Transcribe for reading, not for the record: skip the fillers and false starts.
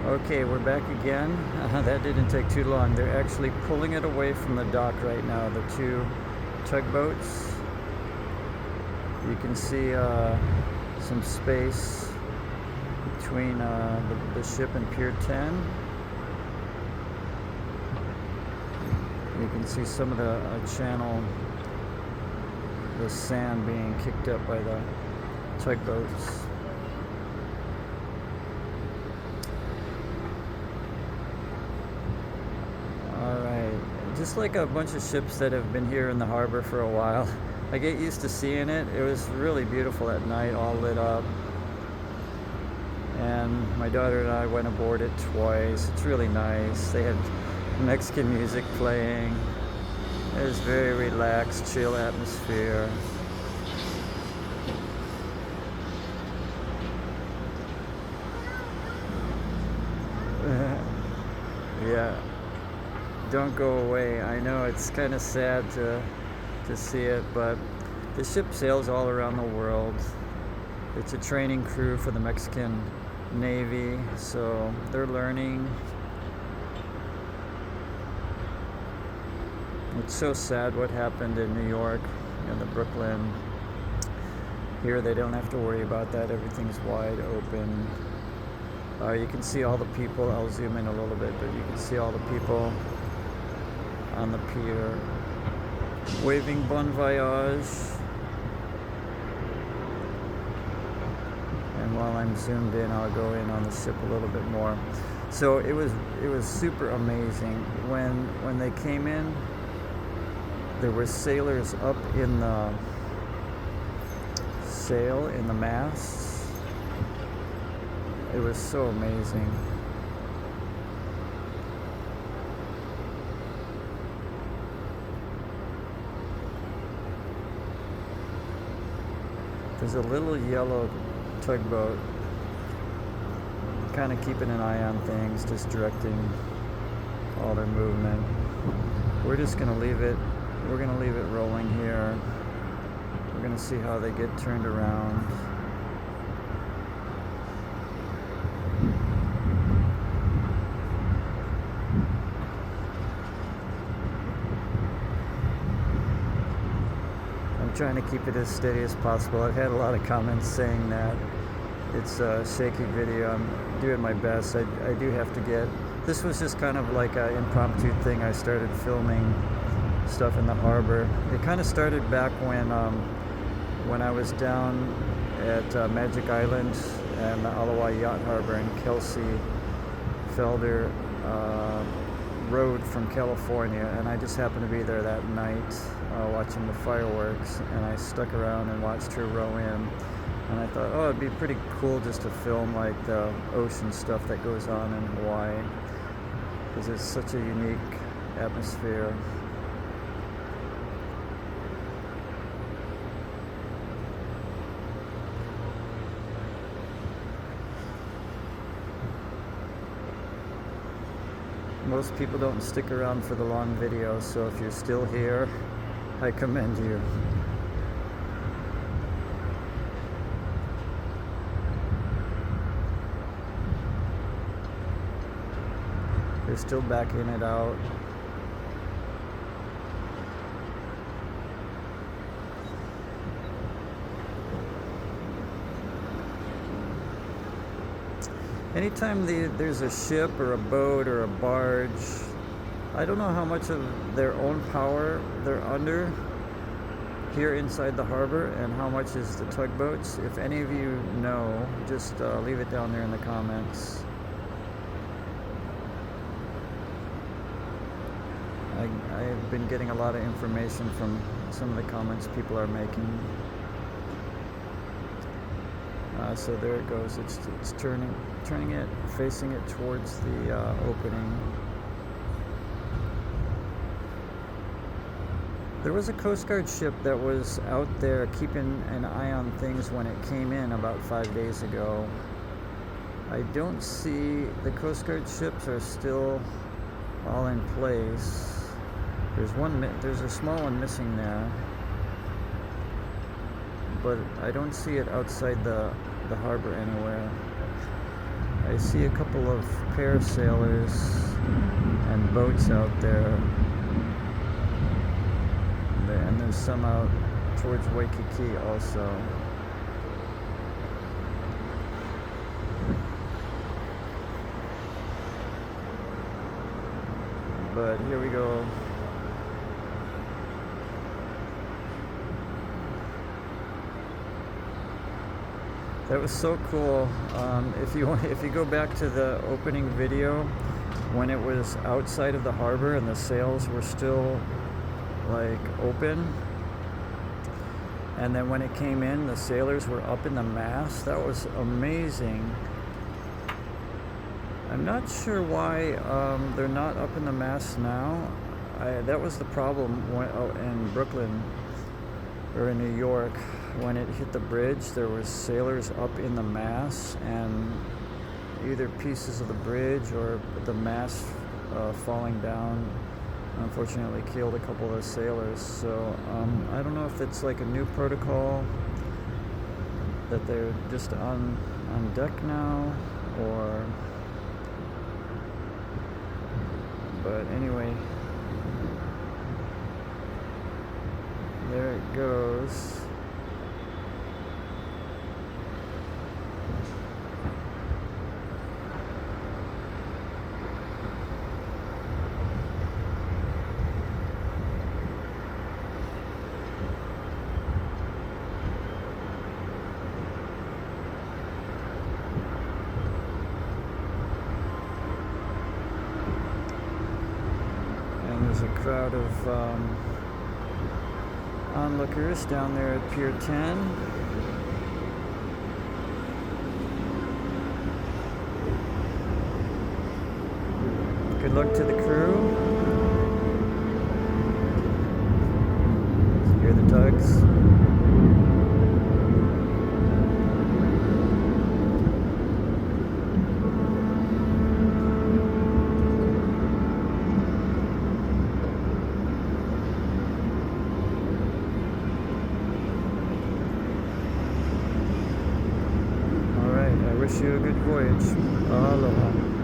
Okay, we're back again. That didn't take too long. They're actually pulling it away from the dock right now, the two tugboats. You can see some space between the ship and Pier 10. You can see some of the channel, the sand being kicked up by the tugboats. Just like a bunch of ships that have been here in the harbor for a while. I get used to seeing it. It was really beautiful at night, all lit up. And my daughter and I went aboard it twice. It's really nice. They had Mexican music playing. It was very relaxed, chill atmosphere. Yeah. Don't go away. I know it's kind of sad to see it, but the ship sails all around the world. It's a training crew for the Mexican Navy, so they're learning. It's so sad what happened in New York and the Brooklyn. Here they don't have to worry about that. Everything's wide open. You can see all the people. I'll zoom in a little bit, but you can see all the people on the pier waving bon voyage. And while I'm zoomed in, I'll go in on the ship a little bit more. So it was super amazing when they came in. There were sailors up in the sail, in the masts. It was so amazing. There's a little yellow tugboat kind of keeping an eye on things, just directing all their movement. We're just going to leave it. We're going to leave it rolling here. We're going to see how they get turned around. Trying to keep it as steady as possible. I've had a lot of comments saying that it's a shaky video. I'm doing my best. I do have to get... This was just kind of like an impromptu thing. I started filming stuff in the harbor. It kind of started back when I was down at Magic Island and the Ala Yacht Harbor in Kelsey Felder Road from California, and I just happened to be there that night watching the fireworks, and I stuck around and watched her row in, and I thought, oh, it'd be pretty cool just to film like the ocean stuff that goes on in Hawaii, because it's such a unique atmosphere. Most people don't stick around for the long videos, so if you're still here, I commend you. They're still backing it out. Anytime there's a ship or a boat or a barge, I don't know how much of their own power they're under here inside the harbor and how much is the tugboats. If any of you know, just leave it down there in the comments. I've been getting a lot of information from some of the comments people are making. So there it goes. It's turning it, facing it towards the opening. There was a Coast Guard ship that was out there keeping an eye on things when it came in about 5 days ago. I don't see the Coast Guard ships are still all in place. There's a small one missing there, but I don't see it outside the harbor anywhere. I see a couple of parasailers and boats out there. And there's some out towards Waikiki also. But here we go. That was so cool. If you go back to the opening video, when it was outside of the harbor and the sails were still like open, and then when it came in, the sailors were up in the mast. That was amazing. I'm not sure why they're not up in the mast now. That was the problem in Brooklyn, or in New York, when it hit the bridge. There was sailors up in the mast, and either pieces of the bridge or the mast falling down unfortunately killed a couple of sailors. So I don't know if it's like a new protocol that they're just on deck now, or... But anyway, there it goes. There's a crowd of onlookers down there at Pier 10. Good luck to the crew. Hear the tugs. Wish you a good voyage. Aloha.